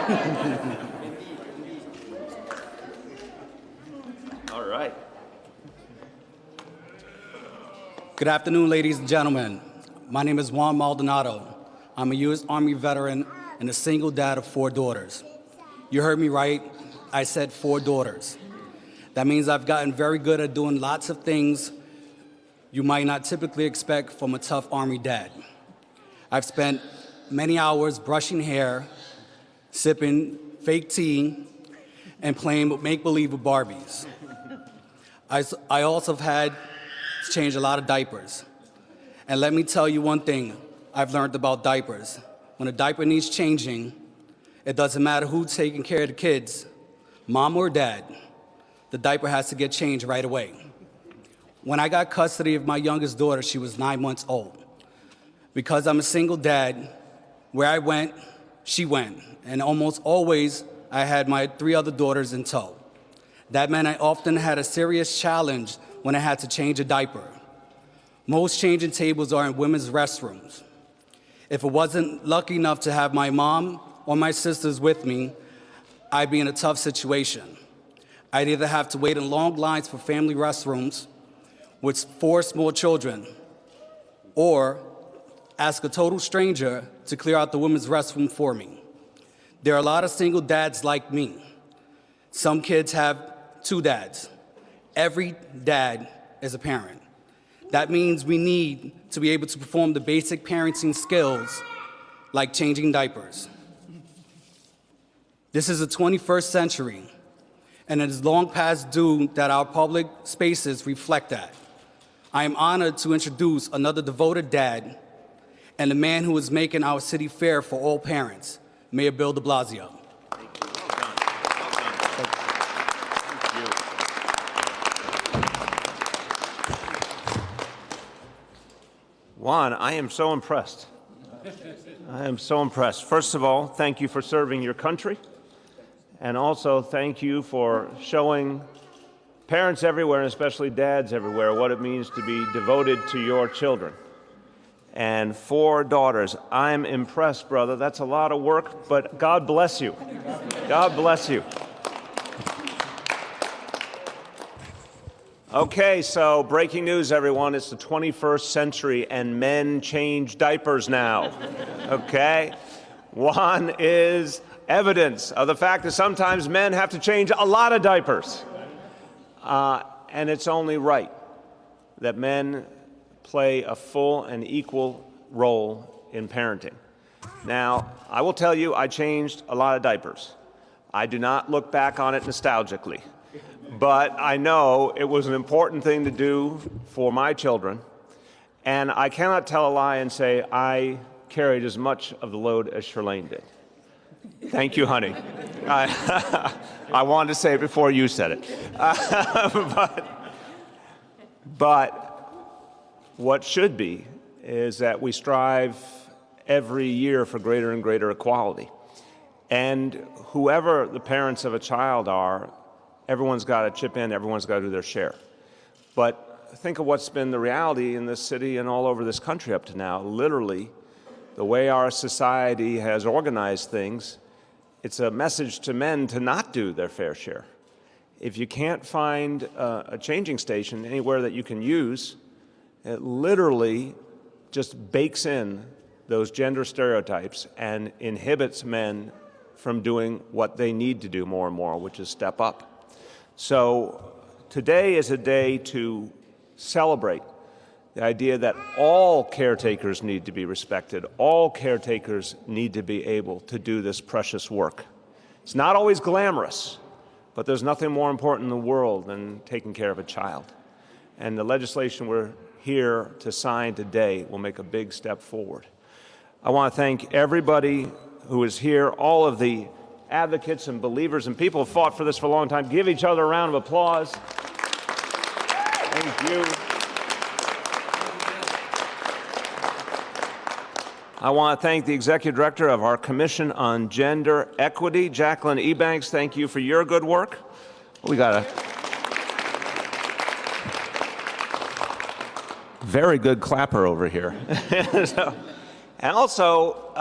All right. Good afternoon, ladies and gentlemen. My name is Juan Maldonado. I'm a U.S. Army veteran and a single dad of 4 daughters. You heard me right. I said 4 daughters. That means I've gotten very good at doing lots of things you might not typically expect from a tough Army dad. I've spent many hours brushing hair, sipping fake tea, and playing make-believe with Barbies. I also have had to change a lot of diapers. And let me tell you one thing I've learned about diapers. When a diaper needs changing, it doesn't matter who's taking care of the kids, mom or dad, the diaper has to get changed right away. When I got custody of my youngest daughter, she was 9 months old. Because I'm a single dad, where I went, she went. And almost always, I had my 3 other daughters in tow. That meant I often had a serious challenge when I had to change a diaper. Most changing tables are in women's restrooms. If it wasn't lucky enough to have my mom or my sisters with me, I'd be in a tough situation. I'd either have to wait in long lines for family restrooms with 4 small children, or ask a total stranger to clear out the women's restroom for me. There are a lot of single dads like me. Some kids have 2 dads. Every dad is a parent. That means we need to be able to perform the basic parenting skills like changing diapers. This is the 21st century, and it is long past due that our public spaces reflect that. I am honored to introduce another devoted dad and the man who is making our city fair for all parents, Mayor Bill de Blasio. Juan, I am so impressed. I am so impressed. First of all, thank you for serving your country. And also, thank you for showing parents everywhere, and especially dads everywhere, what it means to be devoted to your children. And 4 daughters. I'm impressed, brother. That's a lot of work, but God bless you. God bless you. Okay, so breaking news, everyone. It's the 21st century, and men change diapers now. Okay? Juan is evidence of the fact that sometimes men have to change a lot of diapers. And it's only right that men play a full and equal role in parenting. Now, I will tell you, I changed a lot of diapers. I do not look back on it nostalgically, but I know it was an important thing to do for my children, and I cannot tell a lie and say I carried as much of the load as Charlene did. Thank you, honey. I wanted to say it before you said it. But what should be is that we strive every year for greater and greater equality. And whoever the parents of a child are, everyone's got to chip in, everyone's got to do their share. But think of what's been the reality in this city and all over this country up to now. Literally, the way our society has organized things, it's a message to men to not do their fair share. If you can't find a changing station anywhere that you can use, it literally just bakes in those gender stereotypes and inhibits men from doing what they need to do more and more, which is step up. So today is a day to celebrate the idea that all caretakers need to be respected. All caretakers need to be able to do this precious work. It's not always glamorous, but there's nothing more important in the world than taking care of a child. And the legislation we're here to sign today will make a big step forward. I want to thank everybody who is here, all of the advocates and believers and people who fought for this for a long time. Give each other a round of applause. Thank you. I want to thank the Executive Director of our Commission on Gender Equity, Jacqueline Ebanks. Thank you for your good work. We got a very good clapper over here. So, And also,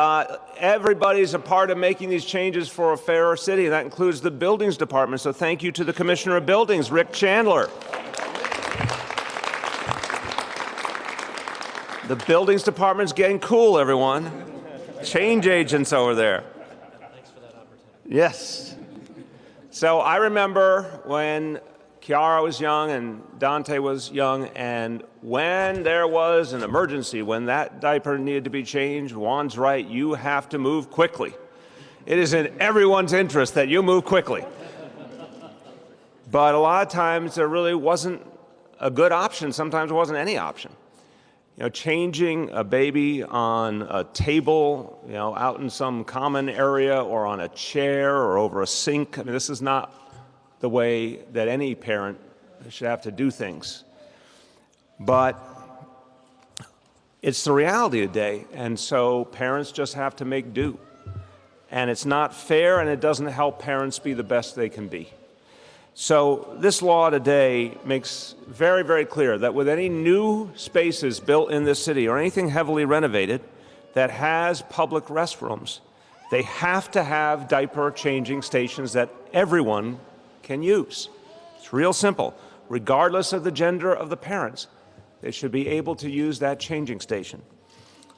everybody's a part of making these changes for a fairer city, and that includes the buildings department. So thank you to the Commissioner of Buildings, Rick Chandler. The buildings department's getting cool, everyone. Change agents over there. Thanks for that opportunity. Yes. So I remember when Chiara was young and Dante was young, and when there was an emergency, when that diaper needed to be changed, Juan's right, you have to move quickly. It is in everyone's interest that you move quickly. But a lot of times there really wasn't a good option. Sometimes there wasn't any option. You know, changing a baby on a table, you know, out in some common area or on a chair or over a sink. I mean, this is not the way that any parent should have to do things. But it's the reality today, and so parents just have to make do. And it's not fair, and it doesn't help parents be the best they can be. So this law today makes very, very clear that with any new spaces built in this city or anything heavily renovated that has public restrooms, they have to have diaper changing stations that everyone can use. It's real simple. Regardless of the gender of the parents, they should be able to use that changing station.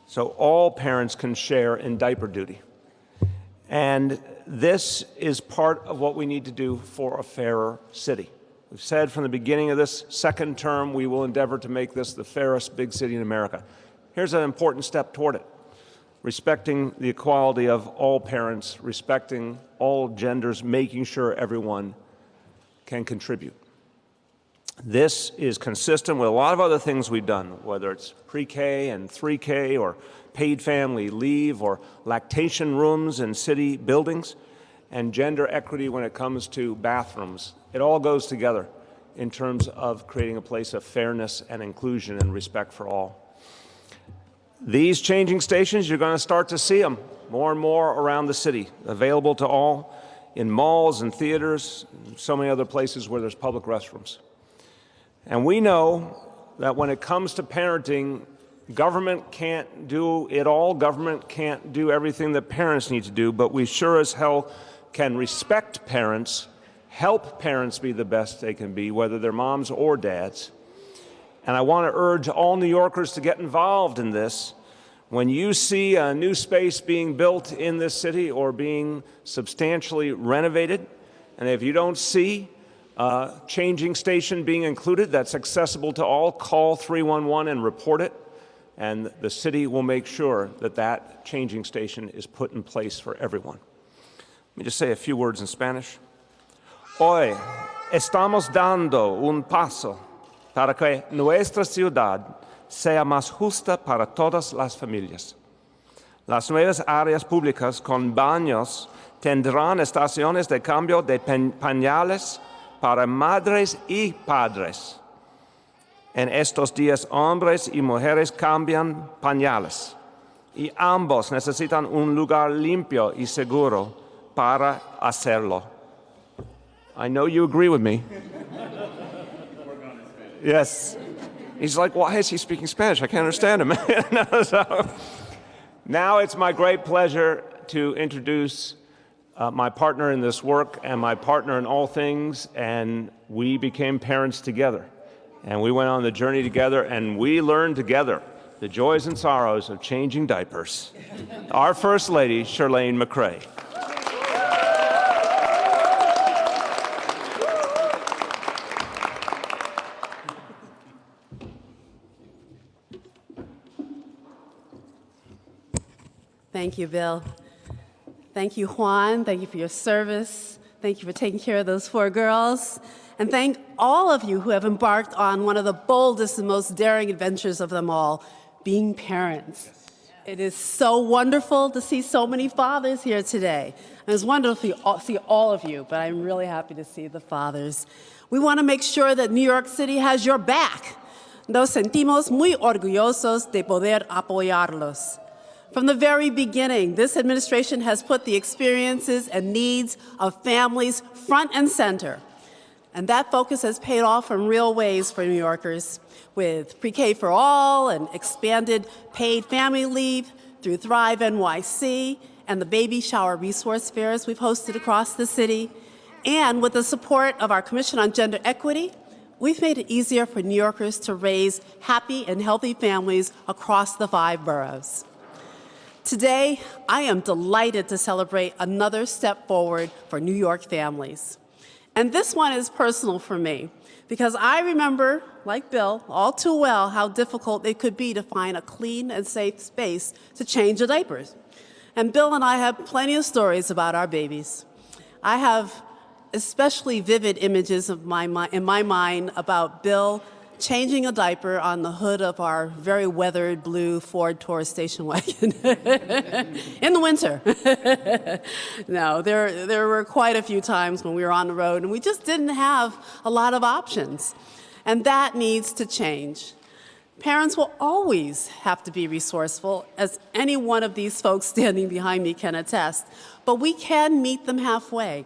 So all parents can share in diaper duty. And this is part of what we need to do for a fairer city. We've said from the beginning of this second term, we will endeavor to make this the fairest big city in America. Here's an important step toward it. Respecting the equality of all parents, respecting all genders, making sure everyone can contribute. This is consistent with a lot of other things we've done, whether it's pre-K and 3K or paid family leave or lactation rooms in city buildings and gender equity when it comes to bathrooms. It all goes together in terms of creating a place of fairness and inclusion and respect for all. These changing stations, you're going to start to see them more and more around the city, available to all in malls and theaters, and so many other places where there's public restrooms. And we know that when it comes to parenting, government can't do it all. Government can't do everything that parents need to do, but we sure as hell can respect parents, help parents be the best they can be, whether they're moms or dads. And I want to urge all New Yorkers to get involved in this. When you see a new space being built in this city or being substantially renovated, and if you don't see a changing station being included that's accessible to all, call 311 and report it, and the city will make sure that that changing station is put in place for everyone. Let me just say a few words in Spanish. Hoy estamos dando un paso para que nuestra ciudad sea más justa para todas las familias. Las nuevas áreas públicas con baños tendrán estaciones de cambio de pañales para madres y padres. En estos días, hombres y mujeres cambian pañales y ambos necesitan un lugar limpio y seguro para hacerlo. I know you agree with me. Yes. He's like, why is he speaking Spanish? I can't understand him. So, now it's my great pleasure to introduce my partner in this work and my partner in all things, and we became parents together. And we went on the journey together, and we learned together the joys and sorrows of changing diapers. Our First Lady, Charlene McCray. Thank you, Bill. Thank you, Juan. Thank you for your service. Thank you for taking care of those 4 girls. And thank all of you who have embarked on one of the boldest and most daring adventures of them all, being parents. It is so wonderful to see so many fathers here today. And it's wonderful to see all of you, but I'm really happy to see the fathers. We want to make sure that New York City has your back. Nos sentimos muy orgullosos de poder apoyarlos. From the very beginning, this administration has put the experiences and needs of families front and center. And that focus has paid off in real ways for New Yorkers, with pre-K for all and expanded paid family leave, through Thrive NYC and the baby shower resource fairs we've hosted across the city, and with the support of our Commission on Gender Equity, we've made it easier for New Yorkers to raise happy and healthy families across the 5 boroughs. Today, I am delighted to celebrate another step forward for New York families. And this one is personal for me, because I remember, like Bill, all too well how difficult it could be to find a clean and safe space to change the diapers. And Bill and I have plenty of stories about our babies. I have especially vivid images in my mind about Bill changing a diaper on the hood of our very weathered blue Ford Taurus station wagon in the winter. No, there were quite a few times when we were on the road and we just didn't have a lot of options. And that needs to change. Parents will always have to be resourceful, as any one of these folks standing behind me can attest, but we can meet them halfway.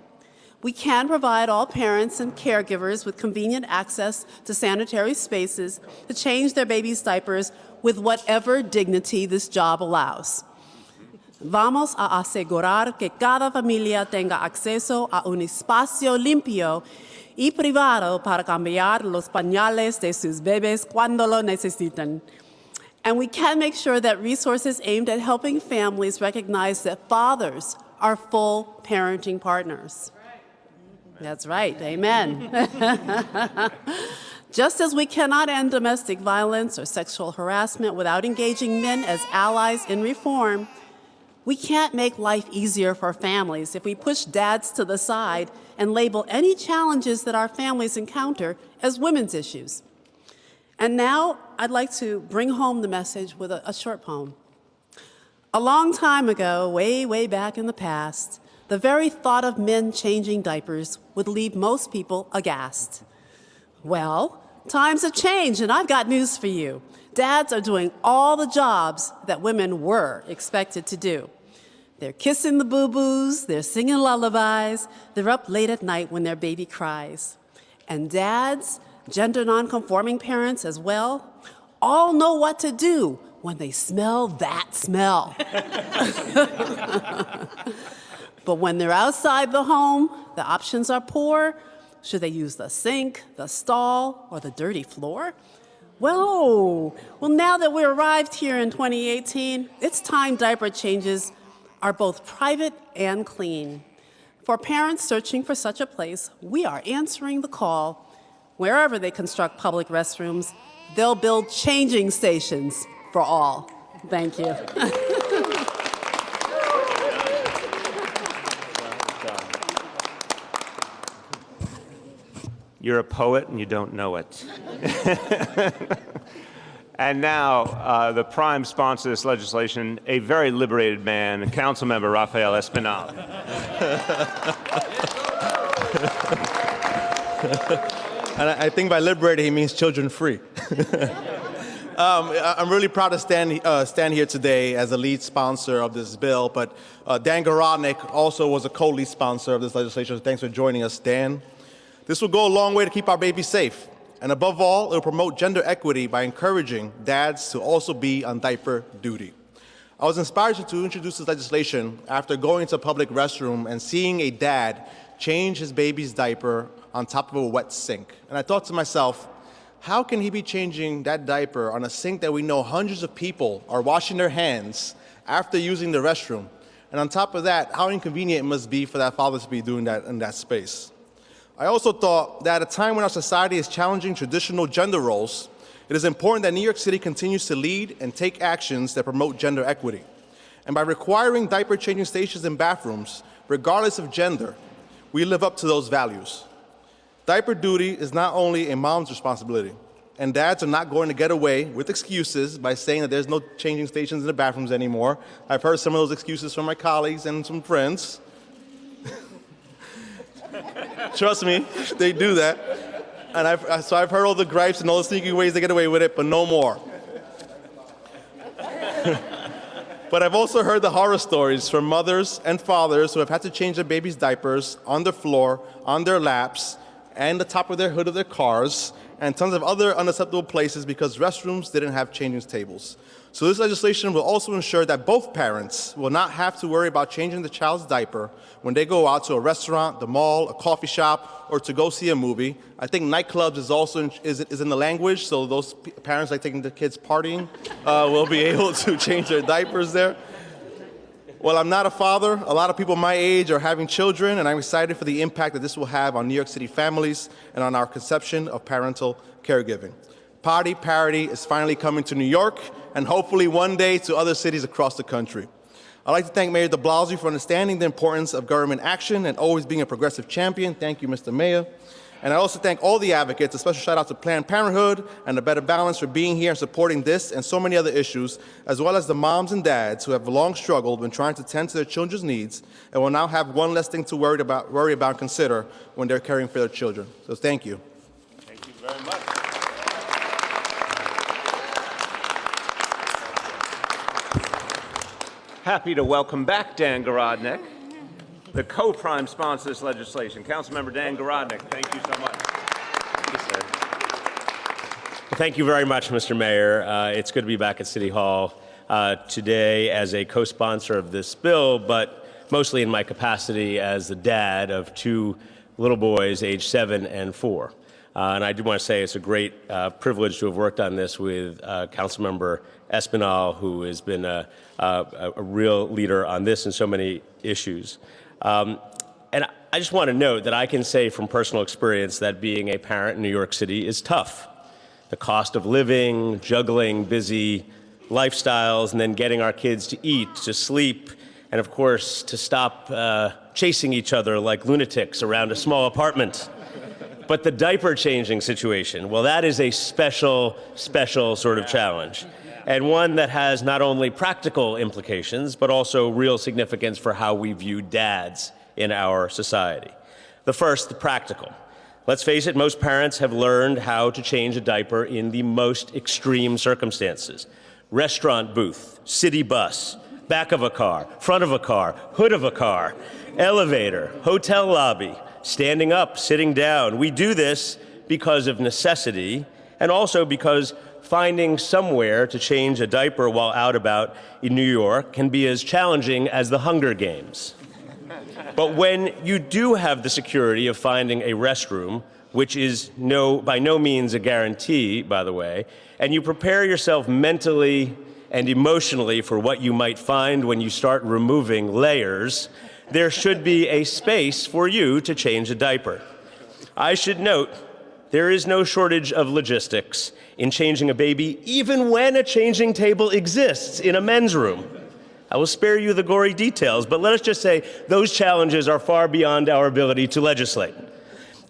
We can provide all parents and caregivers with convenient access to sanitary spaces to change their babies' diapers with whatever dignity this job allows. Vamos a asegurar que cada familia tenga acceso a un espacio limpio y privado para cambiar los pañales de sus bebés cuando lo necesitan. And we can make sure that resources aimed at helping families recognize that fathers are full parenting partners. That's right, amen. Just as we cannot end domestic violence or sexual harassment without engaging men as allies in reform, we can't make life easier for families if we push dads to the side and label any challenges that our families encounter as women's issues. And now I'd like to bring home the message with a short poem. A long time ago, way back in the past, the very thought of men changing diapers would leave most people aghast. Well, times have changed, and I've got news for you. Dads are doing all the jobs that women were expected to do. They're kissing the boo-boos, they're singing lullabies, they're up late at night when their baby cries. And dads, gender non-conforming parents as well, all know what to do when they smell that smell. But when they're outside the home, the options are poor. Should they use the sink, the stall, or the dirty floor? Well, now that we arrived here in 2018, it's time diaper changes are both private and clean. For parents searching for such a place, we are answering the call. Wherever they construct public restrooms, they'll build changing stations for all. Thank you. You're a poet and you don't know it. And now, the prime sponsor of this legislation, a very liberated man, Councilmember Rafael Espinal. And I think by liberated, he means children-free. I'm really proud to stand here today as the lead sponsor of this bill, but Dan Garodnick also was a co-lead sponsor of this legislation. Thanks for joining us, Dan. This will go a long way to keep our babies safe. And above all, it will promote gender equity by encouraging dads to also be on diaper duty. I was inspired to introduce this legislation after going to a public restroom and seeing a dad change his baby's diaper on top of a wet sink. And I thought to myself, how can he be changing that diaper on a sink that we know hundreds of people are washing their hands after using the restroom? And on top of that, how inconvenient it must be for that father to be doing that in that space. I also thought that at a time when our society is challenging traditional gender roles, it is important that New York City continues to lead and take actions that promote gender equity. And by requiring diaper changing stations in bathrooms, regardless of gender, we live up to those values. Diaper duty is not only a mom's responsibility, and dads are not going to get away with excuses by saying that there's no changing stations in the bathrooms anymore. I've heard some of those excuses from my colleagues and some friends. Trust me, they do that. And I've heard all the gripes and all the sneaky ways they get away with it, but no more. But I've also heard the horror stories from mothers and fathers who have had to change their babies' diapers on the floor, on their laps, and the top of their hood of their cars, and tons of other unacceptable places because restrooms didn't have changing tables. So this legislation will also ensure that both parents will not have to worry about changing the child's diaper when they go out to a restaurant, the mall, a coffee shop, or to go see a movie. I think nightclubs is also in the language, so those parents like taking the kids partying will be able to change their diapers there. Well, I'm not a father. A lot of people my age are having children, and I'm excited for the impact that this will have on New York City families and on our conception of parental caregiving. Potty parity is finally coming to New York, and hopefully one day to other cities across the country. I'd like to thank Mayor de Blasio for understanding the importance of government action and always being a progressive champion. Thank you, Mr. Mayor. And I also thank all the advocates, a special shout out to Planned Parenthood and The Better Balance for being here and supporting this and so many other issues, as well as the moms and dads who have long struggled when trying to tend to their children's needs and will now have one less thing to worry about and consider when they're caring for their children. So thank you. Thank you very much. Happy to welcome back Dan Garodnick, the co-prime sponsor of this legislation. Councilmember Dan Garodnick, thank you so much. Thank you, sir. Thank you very much, Mr. Mayor. It's good to be back at City Hall today as a co-sponsor of this bill, but mostly in my capacity as the dad of two little boys, aged 7 and 4. And I do want to say it's a great privilege to have worked on this with Councilmember Espinal, who has been a real leader on this and so many issues. And I just want to note that I can say from personal experience that being a parent in New York City is tough. The cost of living, juggling busy lifestyles, and then getting our kids to eat, to sleep, and of course to stop chasing each other like lunatics around a small apartment. But the diaper changing situation, well, that is a special sort of challenge, and one that has not only practical implications, but also real significance for how we view dads in our society. The first, the practical. Let's face it, most parents have learned how to change a diaper in the most extreme circumstances. Restaurant booth, city bus, back of a car, front of a car, hood of a car, elevator, hotel lobby, standing up, sitting down. We do this because of necessity and also because finding somewhere to change a diaper while out about in New York can be as challenging as the Hunger Games. But when you do have the security of finding a restroom, which is by no means a guarantee, by the way, and you prepare yourself mentally and emotionally for what you might find when you start removing layers, there should be a space for you to change a diaper. I should note, there is no shortage of logistics in changing a baby, even when a changing table exists in a men's room. I will spare you the gory details, but let us just say those challenges are far beyond our ability to legislate.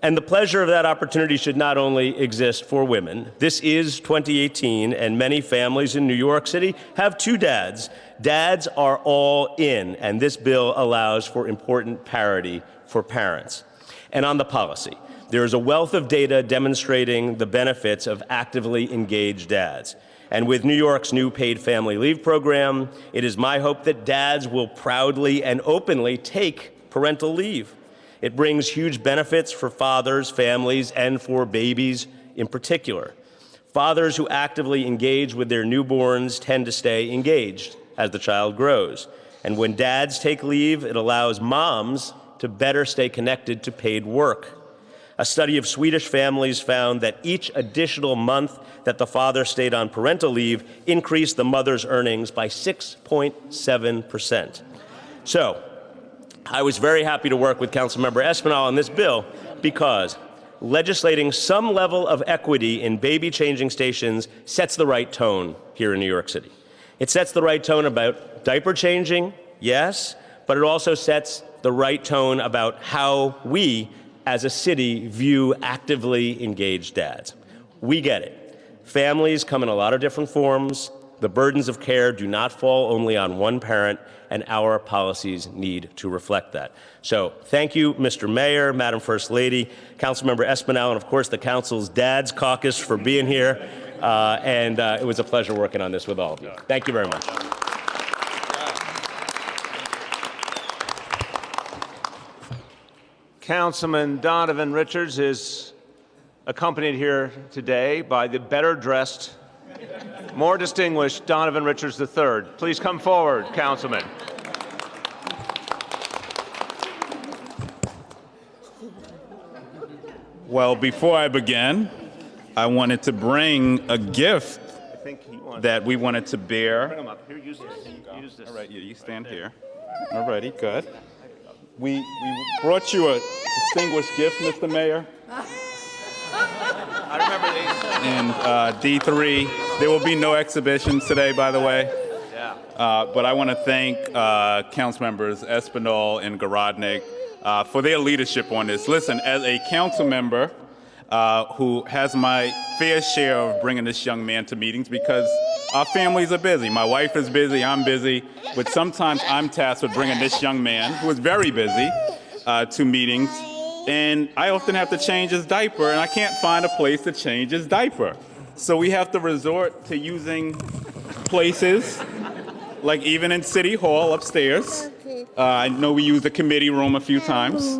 And the pleasure of that opportunity should not only exist for women. This is 2018, and many families in New York City have two dads. Dads are all in, and this bill allows for important parity for parents. And on the policy, there is a wealth of data demonstrating the benefits of actively engaged dads. And with New York's new paid family leave program, it is my hope that dads will proudly and openly take parental leave. It brings huge benefits for fathers, families, and for babies in particular. Fathers who actively engage with their newborns tend to stay engaged as the child grows. And when dads take leave, it allows moms to better stay connected to paid work. A study of Swedish families found that each additional month that the father stayed on parental leave increased the mother's earnings by 6.7%. So, I was very happy to work with Councilmember Espinal on this bill because legislating some level of equity in baby changing stations sets the right tone here in New York City. It sets the right tone about diaper changing, yes, but it also sets the right tone about how we as a city view actively engaged dads. We get it. Families come in a lot of different forms. The burdens of care do not fall only on one parent, and our policies need to reflect that. So thank you, Mr. Mayor, Madam First Lady, Councilmember Espinal, and of course the Council's Dads Caucus for being here. It was a pleasure working on this with all of you. Thank you very much. Councilman Donovan Richards is accompanied here today by the better dressed, more distinguished Donovan Richards III. Please come forward, Councilman. Well, before I begin, I wanted to bring a gift that we wanted to bear. Bring him up. Here, use this. All right, you stand here. All righty, good. We brought you a distinguished gift, Mr. Mayor. I remember these. And D3, there will be no exhibitions today, by the way. Yeah. But I want to thank council members Espinal and Garodnick for their leadership on this. Listen, as a council member who has my fair share of bringing this young man to meetings because our families are busy. My wife is busy, I'm busy, but sometimes I'm tasked with bringing this young man, who is very busy, to meetings. And I often have to change his diaper, and I can't find a place to change his diaper. So we have to resort to using places, like even in City Hall upstairs. I know we used the committee room a few times.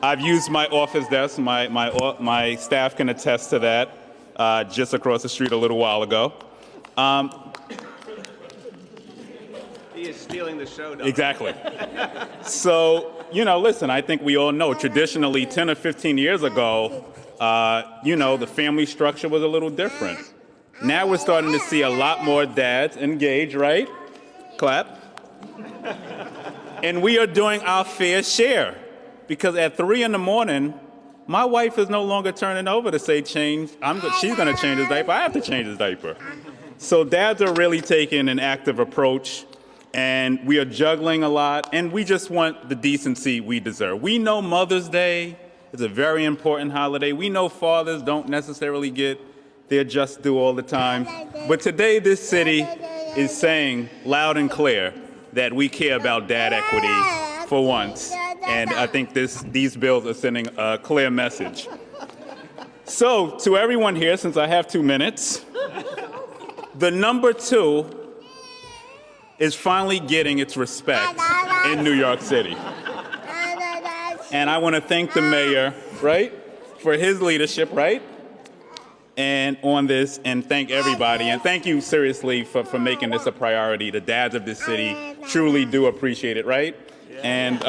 I've used my office desk. My staff can attest to that, just across the street a little while ago. He is stealing the show, Donovan. Exactly. So, listen, I think we all know traditionally 10 or 15 years ago, the family structure was a little different. Now we're starting to see a lot more dads engage, right? Clap. And we are doing our fair share because at 3 in the morning, my wife is no longer turning over to say change. She's going to change his diaper. I have to change his diaper. So dads are really taking an active approach. And we are juggling a lot, and we just want the decency we deserve. We know Mother's Day is a very important holiday. We know fathers don't necessarily get their just due all the time. But today, this city is saying loud and clear that we care about dad equity for once. And I think these bills are sending a clear message. So, to everyone here, since I have 2 minutes, the number 2 is finally getting its respect in New York City. And I want to thank the mayor, right, for his leadership, right, and on this, and thank everybody. And thank you, seriously, for making this a priority. The dads of this city truly do appreciate it, right? And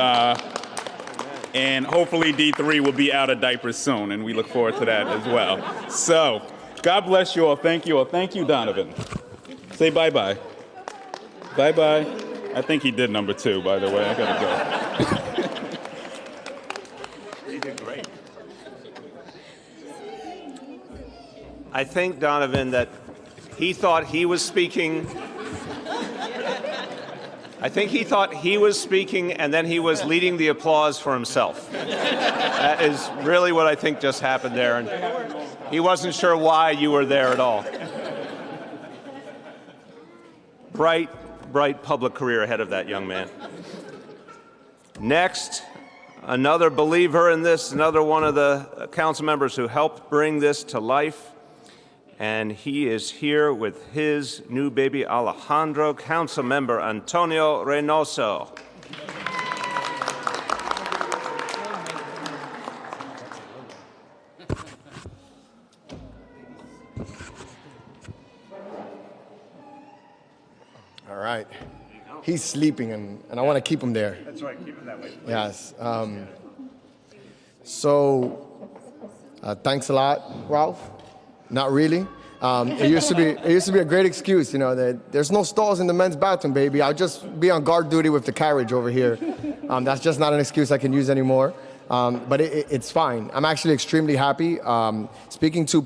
hopefully D3 will be out of diapers soon, and we look forward to that as well. So, God bless you all. Thank you all. Thank you, Donovan. Say bye-bye. Bye-bye. I think he did number 2, by the way. I gotta go. You did great. I think, Donovan, that he thought he was speaking. I think he thought he was speaking, and then he was leading the applause for himself. That is really what I think just happened there, and he wasn't sure why you were there at all. Bright public career ahead of that young man. Next, another believer in this, another one of the council members who helped bring this to life. And he is here with his new baby, Alejandro, council member Antonio Reynoso. All right. He's sleeping, and I want to keep him there. That's right, keep it that way. Please. Yes. Thanks a lot, Ralph. Not really. It used to be a great excuse, that there's no stalls in the men's bathroom, baby. I'll just be on guard duty with the carriage over here. That's just not an excuse I can use anymore. But it's fine. I'm actually extremely happy. Speaking to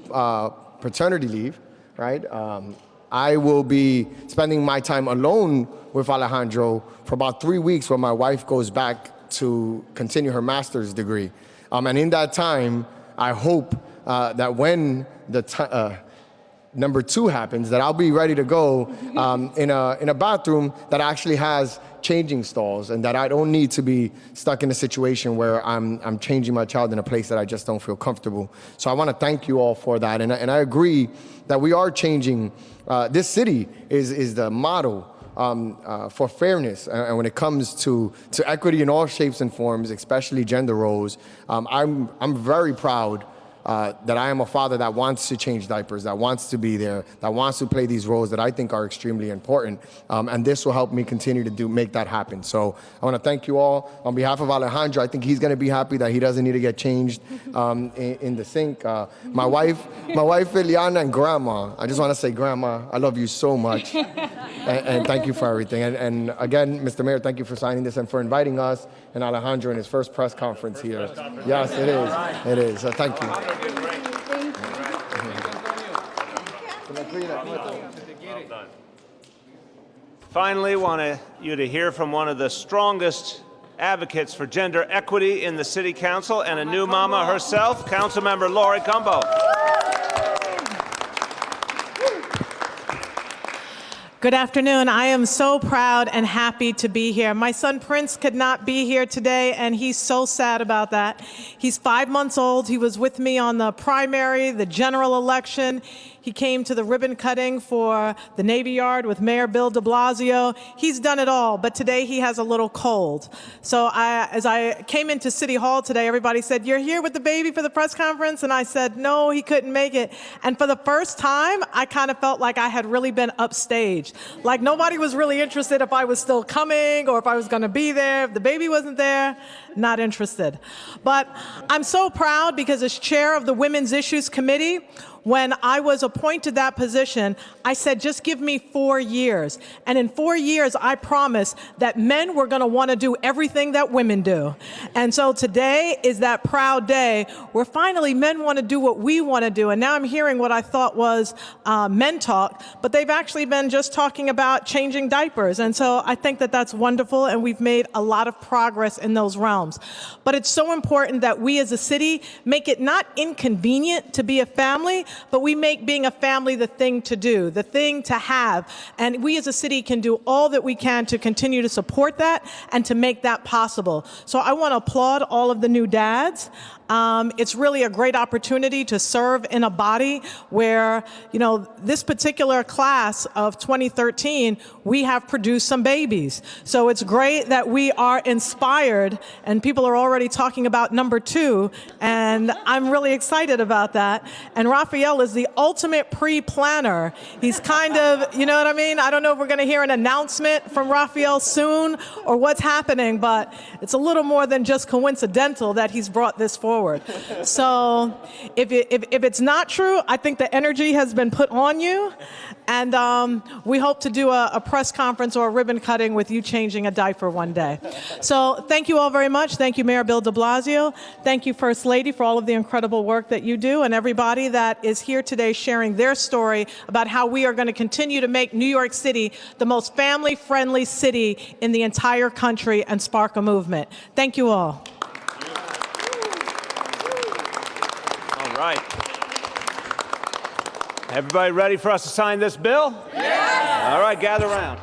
paternity leave, right? I will be spending my time alone with Alejandro for about 3 weeks when my wife goes back to continue her master's degree. And in that time, I hope that when the number 2 happens, that I'll be ready to go in a bathroom that actually has changing stalls, and that I don't need to be stuck in a situation where I'm changing my child in a place that I just don't feel comfortable. So I want to thank you all for that, and I agree that we are changing. This city is the model for fairness, and when it comes to equity in all shapes and forms, especially gender roles. I'm very proud that I am a father that wants to change diapers, that wants to be there, that wants to play these roles that I think are extremely important. And this will help me continue to make that happen. So I want to thank you all. On behalf of Alejandro, I think he's going to be happy that he doesn't need to get changed in the sink. My wife Eliana, and Grandma, I just want to say, Grandma, I love you so much. and thank you for everything. And again, Mr. Mayor, thank you for signing this and for inviting us and Alejandro in his first press conference here. Yes, it is. It is. So thank you. Finally, want you to hear from one of the strongest advocates for gender equity in the City Council and a new mama herself, Councilmember Lori Cumbo. Good afternoon. I am so proud and happy to be here. My son Prince could not be here today, and he's so sad about that. He's 5 months old. He was with me on the primary, the general election. He came to the ribbon cutting for the Navy Yard with Mayor Bill de Blasio. He's done it all, but today he has a little cold. So as I came into City Hall today, everybody said, "You're here with the baby for the press conference?" And I said, "No, he couldn't make it." And for the first time, I kind of felt like I had really been upstaged. Like nobody was really interested if I was still coming or if I was going to be there. If the baby wasn't there, not interested. But I'm so proud because as chair of the Women's Issues Committee, when I was appointed that position, I said, just give me 4 years. And in 4 years, I promised that men were going to want to do everything that women do. And so today is that proud day where finally men want to do what we want to do. And now I'm hearing what I thought was men talk, but they've actually been just talking about changing diapers. And so I think that that's wonderful, and we've made a lot of progress in those realms. But it's so important that we as a city make it not inconvenient to be a family, but we make being a family the thing to do, the thing to have. And we as a city can do all that we can to continue to support that and to make that possible. So I want to applaud all of the new dads. It's really a great opportunity to serve in a body where, you know, this particular class of 2013, we have produced some babies. So it's great that we are inspired, and people are already talking about number 2, and I'm really excited about that. And Raphael is the ultimate pre-planner. He's kind of, you know what I mean? I don't know if we're going to hear an announcement from Raphael soon or what's happening, but it's a little more than just coincidental that he's brought this forward. So if it's not true, I think the energy has been put on you, and we hope to do a press conference or a ribbon cutting with you changing a diaper one day. So thank you all very much. Thank you, Mayor Bill de Blasio. Thank you, First Lady, for all of the incredible work that you do, and everybody that is here today sharing their story about how we are going to continue to make New York City the most family-friendly city in the entire country and spark a movement. Thank you all. All right. Everybody ready for us to sign this bill? Yes! All right, gather around.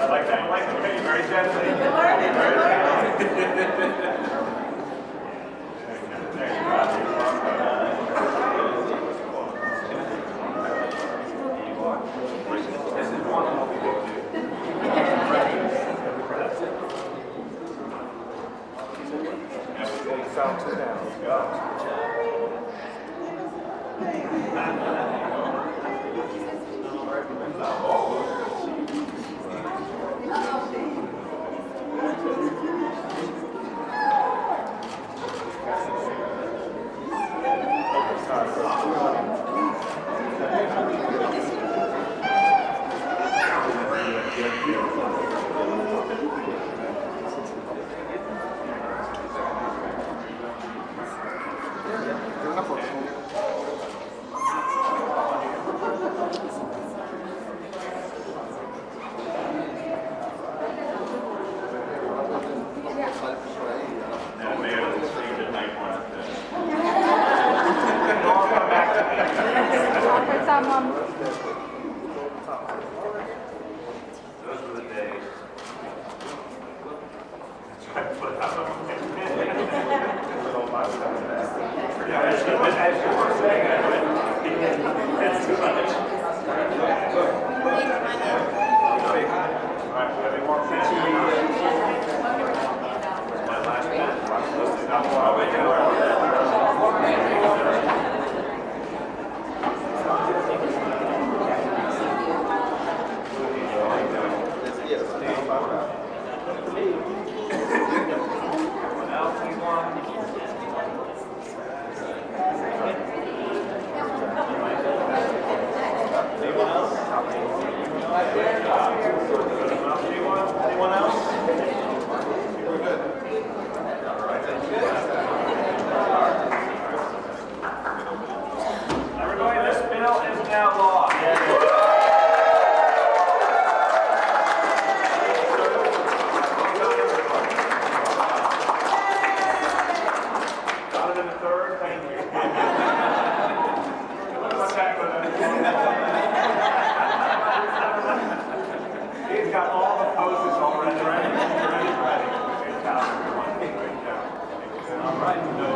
I like that. I like it. Okay, very gently. He's got all the poses already. Ready? Great job, everyone. Great job. All right.